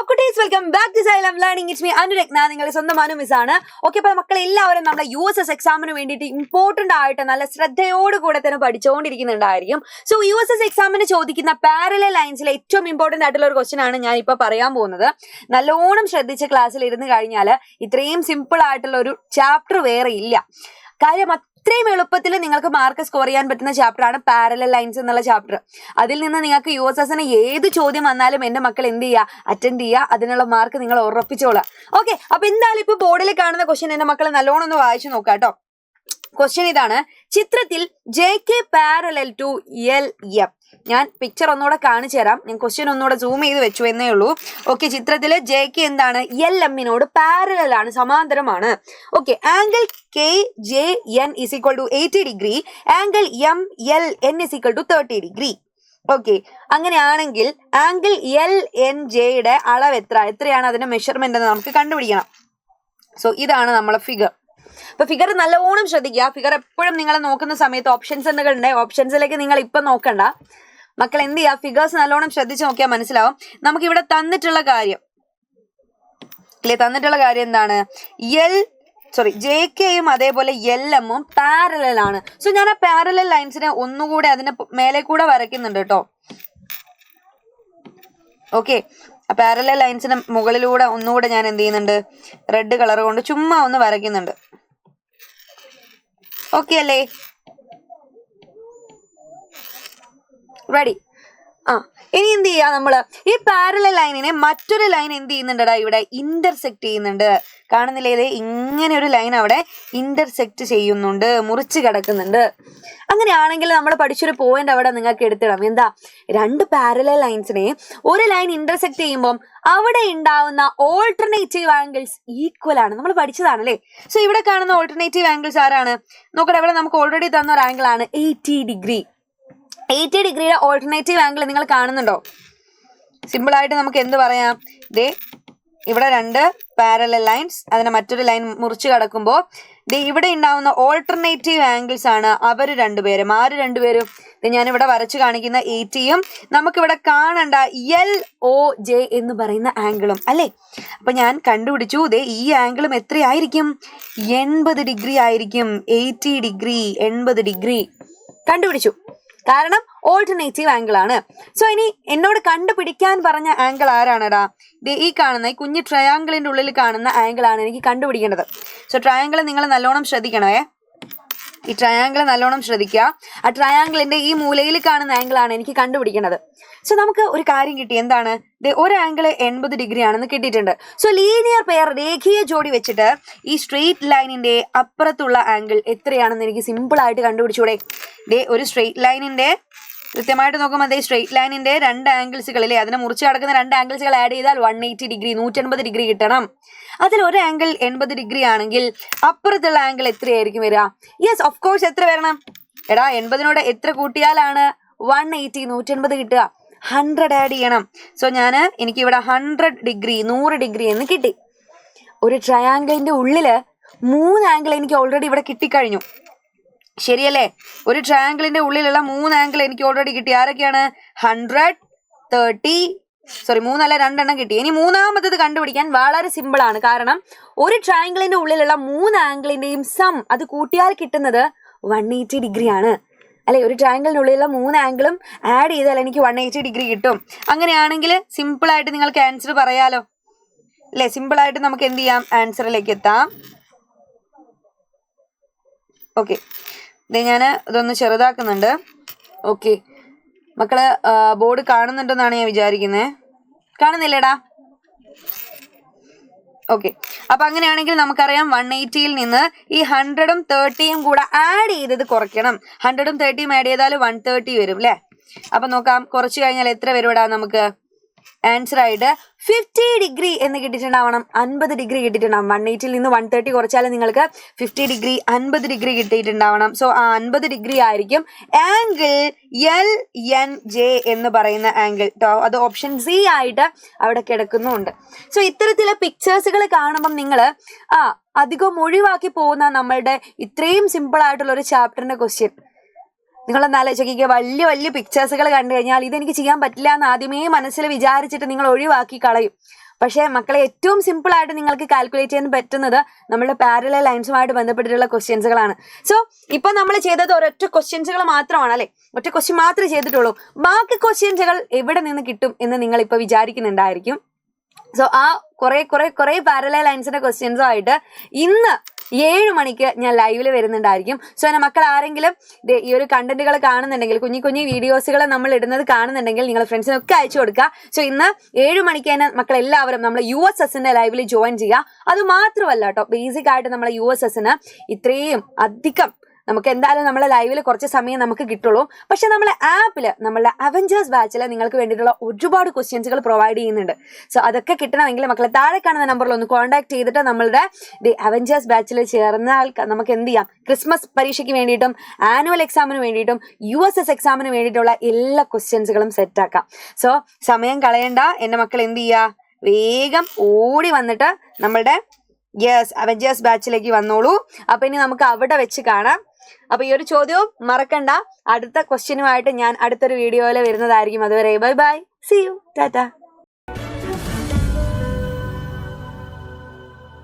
കുട്ടീസ് welcome back to Xylem learning. It's me Anuratna, നിങ്ങളുടെ സ്വന്തം Anu miss ആണ്. ഓക്കെ, അപ്പോൾ മക്കൾ എല്ലാവരും നമ്മുടെ USS എക്സാമിന് വേണ്ടിയിട്ട് ഇമ്പോർട്ടന്റ് ആയിട്ട് നല്ല ശ്രദ്ധയോട് കൂടെ തന്നെ പഠിച്ചുകൊണ്ടിരിക്കുന്നുണ്ടായിരിക്കും. സോ USS എക്സാമിന് ചോദിക്കുന്ന പാരലൽ ലൈൻസിലെ ഏറ്റവും ഇമ്പോർട്ടന്റ് ആയിട്ടുള്ള ഒരു ക്വസ്റ്റ്യൻ ആണ് ഞാൻ ഇപ്പോൾ പറയാൻ പോകുന്നത്. നല്ലോണം ശ്രദ്ധിച്ച് ക്ലാസ്സിൽ ഇരുന്ന് കഴിഞ്ഞാൽ ഇത്രയും സിമ്പിൾ ആയിട്ടുള്ള ഒരു ചാപ്റ്റർ വേറെ ഇല്ല. കാര്യം ഇത്രയും എളുപ്പത്തിൽ നിങ്ങൾക്ക് മാർക്ക് സ്കോർ ചെയ്യാൻ പറ്റുന്ന ചാപ്റ്റർ ആണ് പാരലൽ ലൈൻസ് എന്നുള്ള ചാപ്റ്റർ. അതിൽ നിന്ന് നിങ്ങൾക്ക് USSന് ഏത് ചോദ്യം വന്നാലും എന്റെ മക്കൾ എന്ത് ചെയ്യുക, അറ്റൻഡ് ചെയ്യുക, അതിനുള്ള മാർക്ക് നിങ്ങൾ ഉറപ്പിച്ചോളാം. ഓക്കെ, അപ്പൊ എന്തായാലും ഇപ്പൊ ബോർഡിൽ കാണുന്ന ക്വസ്റ്റ്യൻ എന്റെ മക്കൾ നല്ലോണം ഒന്ന് വായിച്ചു നോക്കാം കേട്ടോ. ക്വസ്റ്റ്യൻ ഇതാണ്: ചിത്രത്തിൽ JK പാരലൽ ടു LM. ഞാൻ പിക്ചർ ഒന്നുകൂടെ കാണിച്ചു തരാം. ഞാൻ ക്വസ്റ്റ്യൻ ഒന്നുകൂടെ സൂം ചെയ്ത് വെച്ചു എന്നേ ഉള്ളൂ. ഓക്കെ, ചിത്രത്തില് JK എന്താണ്, LMനോട് പാരലൽ ആണ്, സമാന്തരമാണ്. Okay, angle KJN is equal to 80 degree, angle MLN is equal to 30 degree. Okay, അങ്ങനെയാണെങ്കിൽ ആംഗിൾ LNJയുടെ അളവ് എത്രയാണ് അതിന്റെ മെഷർമെന്റ് എന്ന് നമുക്ക് കണ്ടുപിടിക്കണം. സോ ഇതാണ് നമ്മളെ ഫിഗർ. അപ്പൊ ഫിഗർ നല്ലോണം ശ്രദ്ധിക്കുക. ഫിഗർ എപ്പോഴും നിങ്ങൾ നോക്കുന്ന സമയത്ത് ഓപ്ഷൻസ് ഉണ്ട്. ഓപ്ഷൻസിലേക്ക് നിങ്ങൾ ഇപ്പൊ നോക്കണ്ട മക്കൾ. എന്ത് ചെയ്യുക, ഫിഗേഴ്സ് നല്ലോണം ശ്രദ്ധിച്ച് നോക്കിയാൽ മനസ്സിലാവും. നമുക്ക് ഇവിടെ തന്നിട്ടുള്ള കാര്യം എന്താണ്, JKയും അതേപോലെ LMഉം പാരലൽ ആണ്. സോ ഞാൻ ആ പാരലൽ ലൈൻസിനെ ഒന്നുകൂടെ അതിന്റെ മേലെ കൂടെ വരയ്ക്കുന്നുണ്ട് കേട്ടോ. ഓക്കെ, പാരലൽ ലൈൻസിന് മുകളിലൂടെ ഒന്നുകൂടെ ഞാൻ എന്ത് ചെയ്യുന്നുണ്ട്, റെഡ് കളർ കൊണ്ട് ചുമ്മാ ഒന്ന് വരയ്ക്കുന്നുണ്ട്. ഓക്കെ അല്ലേ, റെഡി? ഇനി എന്ത് ചെയ്യാ, നമ്മള് ഈ പാരലൽ ലൈനിനെ മറ്റൊരു ലൈൻ എന്ത് ചെയ്യുന്നുണ്ടടാ, ഇവിടെ ഇന്റർസെക്ട് ചെയ്യുന്നുണ്ട്. കാണുന്നില്ലേ, ഇങ്ങനെ ഒരു ലൈൻ അവിടെ ഇന്റർസെക്ട് ചെയ്യുന്നുണ്ട്, മുറിച്ച് കിടക്കുന്നുണ്ട്. അങ്ങനെയാണെങ്കിൽ നമ്മൾ പഠിച്ചൊരു പോയിന്റ് അവിടെ നിങ്ങൾക്ക് എടുത്തിടാം. എന്താ, രണ്ട് പാരലൽ ലൈൻസിനെ ഒരു ലൈൻ ഇന്റർസെക്ട് ചെയ്യുമ്പോൾ അവിടെ ഉണ്ടാവുന്ന ഓൾട്ടർനേറ്റീവ് ആംഗിൾസ് ഈക്വൽ ആണ്. നമ്മൾ പഠിച്ചതാണല്ലേ. സോ ഇവിടെ കാണുന്ന ഓൾട്ടർനേറ്റീവ് ആംഗിൾസ് ആരാണ് നോക്കട്ടെ. ഇവിടെ നമുക്ക് ഓൾറെഡി തന്ന ഒരു ആംഗിൾ ആണ് 80 ഡിഗ്രി. 80 ഡിഗ്രിയുടെ ഓൾട്ടർനേറ്റീവ് ആംഗിൾ നിങ്ങൾ കാണുന്നുണ്ടോ? സിമ്പിൾ ആയിട്ട് നമുക്ക് എന്ത് പറയാം, ഇവിടെ രണ്ട് പാരലൽ ലൈൻസ്, അതിനെ മറ്റൊരു ലൈൻ മുറിച്ച് കടക്കുമ്പോൾ ഇവിടെ ഉണ്ടാവുന്ന ഓൾട്ടർനേറ്റീവ് ആംഗിൾസ് ആണ് അവർ രണ്ടുപേരും. ആര് രണ്ടുപേരും? ഞാനിവിടെ വരച്ചു കാണിക്കുന്ന 80യും നമുക്കിവിടെ കാണണ്ട LOJ എന്ന് പറയുന്ന ആംഗിളും അല്ലേ. അപ്പൊ ഞാൻ കണ്ടുപിടിച്ചു, ഈ ആംഗിളും എത്രയായിരിക്കും, 80 ഡിഗ്രി ആയിരിക്കും. 80 ഡിഗ്രി 80 ഡിഗ്രി കണ്ടുപിടിച്ചു, കാരണം ഓൾട്ടർനേറ്റീവ് ആംഗിൾ ആണ്. സോ ഇനി എന്നോട് കണ്ടുപിടിക്കാൻ പറഞ്ഞ ആംഗിൾ ആരാണടാ? ഈ കാണുന്ന ഈ കുഞ്ഞു ട്രയാങ്കിളിന്റെ ഉള്ളിൽ കാണുന്ന ആംഗിൾ ആണ് എനിക്ക് കണ്ടുപിടിക്കേണ്ടത്. സോ ട്രയാങ്കിൾ നിങ്ങൾ നല്ലോണം ശ്രദ്ധിക്കണേ. ഈ ട്രയാങ്കിൾ നല്ലോണം ശ്രദ്ധിക്കുക. ആ ട്രയാങ്കിളിന്റെ ഈ മൂലയിൽ കാണുന്ന ആംഗിൾ ആണ് എനിക്ക് കണ്ടുപിടിക്കേണ്ടത്. സോ നമുക്ക് ഒരു കാര്യം കിട്ടി. എന്താണ്, ഒരു ആംഗിൾ 80 ഡിഗ്രി ആണെന്ന് കിട്ടിയിട്ടുണ്ട്. സോ ലീനിയർ പെയർ, രേഖീയ ജോഡി വെച്ചിട്ട് ഈ സ്ട്രെയിറ്റ് ലൈനിന്റെ അപ്പുറത്തുള്ള ആംഗിൾ എത്രയാണെന്ന് എനിക്ക് സിമ്പിൾ ആയിട്ട് കണ്ടുപിടിച്ചൂടെ? ഒരു സ്ട്രെയിറ്റ് ലൈനിന്റെ കൃത്യമായിട്ട് നോക്കുമ്പോൾ സ്ട്രെയിറ്റ് ലൈനിന്റെ രണ്ട് ആംഗിൾസുകളിലെ അതിനെ മുറിച്ച് കിടക്കുന്ന രണ്ട് ആംഗിൾസുകൾ ആഡ് ചെയ്താൽ 180 ഡിഗ്രി 180 ഡിഗ്രി കിട്ടണം. അതിൽ ഒരു ആംഗിൾ 80 ഡിഗ്രി ആണെങ്കിൽ അപ്പുറത്തുള്ള ആംഗിൾ എത്രയായിരിക്കും വരിക? യെസ്, ഓഫ് കോഴ്സ് എത്ര വരണം എടാ? 80നോട് എത്ര കൂട്ടിയാലാണ് 180 180 കിട്ടുക? 100 ആഡ് ചെയ്യണം. സോ എനിക്ക് ഇവിടെ 100 ഡിഗ്രി 100 ഡിഗ്രി എന്ന് കിട്ടി. ഒരു ട്രയാങ്കിളിന്റെ ഉള്ളില് 3 ആംഗിൾ എനിക്ക് ഓൾറെഡി ഇവിടെ കിട്ടിക്കഴിഞ്ഞു, ശരിയല്ലേ? ഒരു ട്രയാങ്കിളിന്റെ ഉള്ളിലുള്ള 3 ആംഗിൾ എനിക്ക് ഓൾറെഡി കിട്ടി. ആരൊക്കെയാണ്? 100, 30, 3 അല്ല 2 എണ്ണം കിട്ടി. ഇനി മൂന്നാമത്തത് കണ്ടുപിടിക്കാൻ വളരെ സിമ്പിൾ ആണ്. കാരണം ഒരു ട്രയാങ്കിളിന്റെ ഉള്ളിലുള്ള 3 ആംഗിളിന്റെയും സം അത് കൂട്ടിയാൽ കിട്ടുന്നത് 180 ഡിഗ്രി ആണ് അല്ലെ. ഒരു ട്രയാങ്കിളിനുള്ളിലുള്ള 3 ആംഗിളും ആഡ് ചെയ്താൽ എനിക്ക് 180 ഡിഗ്രി കിട്ടും. അങ്ങനെയാണെങ്കിൽ സിമ്പിൾ ആയിട്ട് നിങ്ങൾക്ക് ആൻസർ പറയാലോ അല്ലെ. സിമ്പിൾ ആയിട്ട് നമുക്ക് എന്ത് ചെയ്യാം, ആൻസറിലേക്ക് എത്താം. ഓക്കെ, ഞാൻ ഇതൊന്ന് ചെറുതാക്കുന്നുണ്ട്. ഓക്കെ മക്കള്, ബോർഡ് കാണുന്നുണ്ടെന്നാണ് ഞാൻ വിചാരിക്കുന്നത്. കാണുന്നില്ലേടാ? ഓക്കെ, അപ്പൊ അങ്ങനെയാണെങ്കിൽ നമുക്കറിയാം 180യിൽ നിന്ന് ഈ 100ഉം 30യും കൂടെ ആഡ് ചെയ്തത് കുറയ്ക്കണം. 100ഉം 30യും ആഡ് ചെയ്താൽ 130 വരും അല്ലെ. അപ്പൊ നോക്കാം, കുറച്ച് കഴിഞ്ഞാൽ എത്ര വരുവിടാ നമുക്ക് ആൻസർ ആയിട്ട്? 50 ഡിഗ്രി എന്ന് കിട്ടിയിട്ടുണ്ടാവണം. 50 ഡിഗ്രി കിട്ടിയിട്ടുണ്ടാവും. 180യിൽ നിന്ന് 130 കുറച്ചാൽ നിങ്ങൾക്ക് 50 ഡിഗ്രി 50 ഡിഗ്രി കിട്ടിയിട്ടുണ്ടാവണം. സോ ആ 50 ഡിഗ്രി ആയിരിക്കും ആംഗിൾ LNJ എന്ന് പറയുന്ന ആംഗിൾ കേട്ടോ. അത് ഓപ്ഷൻ സി ആയിട്ട് അവിടെ കിടക്കുന്നുണ്ട്. സോ ഇത്തരത്തിലെ പിക്ചേഴ്സുകൾ കാണുമ്പം നിങ്ങൾ അധികം ഒഴിവാക്കി പോകുന്ന നമ്മളുടെ ഇത്രയും സിമ്പിൾ ആയിട്ടുള്ള ഒരു ചാപ്റ്ററിന്റെ ക്വസ്റ്റ്യൻ നിങ്ങളൊന്ന് ആലോചിക്കുക. വലിയ വലിയ പിക്ചേഴ്സുകൾ കണ്ടു കഴിഞ്ഞാൽ ഇതെനിക്ക് ചെയ്യാൻ പറ്റില്ല എന്ന് ആദ്യമേ മനസ്സിൽ വിചാരിച്ചിട്ട് നിങ്ങൾ ഒഴിവാക്കി കളയും. പക്ഷേ മക്കളെ ഏറ്റവും സിമ്പിൾ ആയിട്ട് നിങ്ങൾക്ക് കാൽക്കുലേറ്റ് ചെയ്യാൻ പറ്റുന്നത് നമ്മുടെ പാരലൽ ലൈൻസുമായിട്ട് ബന്ധപ്പെട്ടിട്ടുള്ള ക്വസ്റ്റ്യൻസുകളാണ്. സോ ഇപ്പൊ നമ്മൾ ചെയ്തത് ഒരൊറ്റ ക്വസ്റ്റ്യൻസുകൾ മാത്രമാണ് അല്ലെ, ഒറ്റ ക്വസ്റ്റ്യൻ മാത്രമേ ചെയ്തിട്ടുള്ളൂ. ബാക്കി ക്വസ്റ്റ്യൻസുകൾ എവിടെ നിന്ന് കിട്ടും എന്ന് നിങ്ങൾ ഇപ്പൊ വിചാരിക്കുന്നുണ്ടായിരിക്കും. സോ ആ കുറെ പാരലൽ ലൈൻസിന്റെ ക്വസ്റ്റ്യൻസുമായിട്ട് ഇന്ന് 7 മണിക്ക് ഞാൻ ലൈവിൽ വരുന്നുണ്ടായിരിക്കും. സോ എൻ്റെ മക്കൾ ആരെങ്കിലും ഈ ഒരു കണ്ടന്റുകൾ കാണുന്നുണ്ടെങ്കിൽ, കുഞ്ഞു വീഡിയോസുകൾ നമ്മൾ ഇടുന്നത് കാണുന്നുണ്ടെങ്കിൽ നിങ്ങൾ ഫ്രണ്ട്സിനൊക്കെ അയച്ചു കൊടുക്കുക. സോ ഇന്ന് 7 മണിക്ക് തന്നെ മക്കൾ എല്ലാവരും നമ്മൾ USSന്റെ ലൈവിൽ ജോയിൻ ചെയ്യുക. അത് മാത്രമല്ല കേട്ടോ, ബേസിക് ആയിട്ട് നമ്മളെ USSന് ഇത്രയും അധികം നമുക്ക് എന്തായാലും നമ്മളെ ലൈവിൽ കുറച്ച് സമയം നമുക്ക് കിട്ടുള്ളൂ. പക്ഷെ നമ്മളെ ആപ്പിൽ, നമ്മളുടെ അവഞ്ചേഴ്സ് ബാച്ചിൽ നിങ്ങൾക്ക് വേണ്ടിയിട്ടുള്ള ഒരുപാട് ക്വസ്റ്റ്യൻസുകൾ പ്രൊവൈഡ് ചെയ്യുന്നുണ്ട്. സോ അതൊക്കെ കിട്ടണമെങ്കിൽ മക്കളെ താഴെ കാണുന്ന നമ്പറിൽ ഒന്ന് കോൺടാക്ട് ചെയ്തിട്ട് നമ്മളുടെ അവഞ്ചേഴ്സ് ബാച്ചിൽ ചേർന്നാൽ നമുക്ക് എന്ത് ചെയ്യാം, ക്രിസ്മസ് പരീക്ഷയ്ക്ക് വേണ്ടിയിട്ടും ആനുവൽ എക്സാമിന് വേണ്ടിയിട്ടും USS എക്സാമിന് വേണ്ടിയിട്ടുള്ള എല്ലാ ക്വസ്റ്റ്യൻസുകളും സെറ്റാക്കാം. സോ സമയം കളയണ്ട എൻ്റെ മക്കൾ, എന്ത് ചെയ്യുക, വേഗം ഓടി വന്നിട്ട് നമ്മളുടെ അവഞ്ചേഴ്സ് ബാച്ചിലേക്ക് വന്നോളൂ. അപ്പൊ ഇനി നമുക്ക് അവിടെ വെച്ച് കാണാം. അപ്പൊ ഈ ഒരു ചോദ്യവും മറക്കണ്ട. അടുത്ത ക്വസ്റ്റ്യനുമായിട്ട് ഞാൻ അടുത്തൊരു വീഡിയോയിൽ വരുന്നതായിരിക്കും. അതുവരെ bye bye, see you, Tata.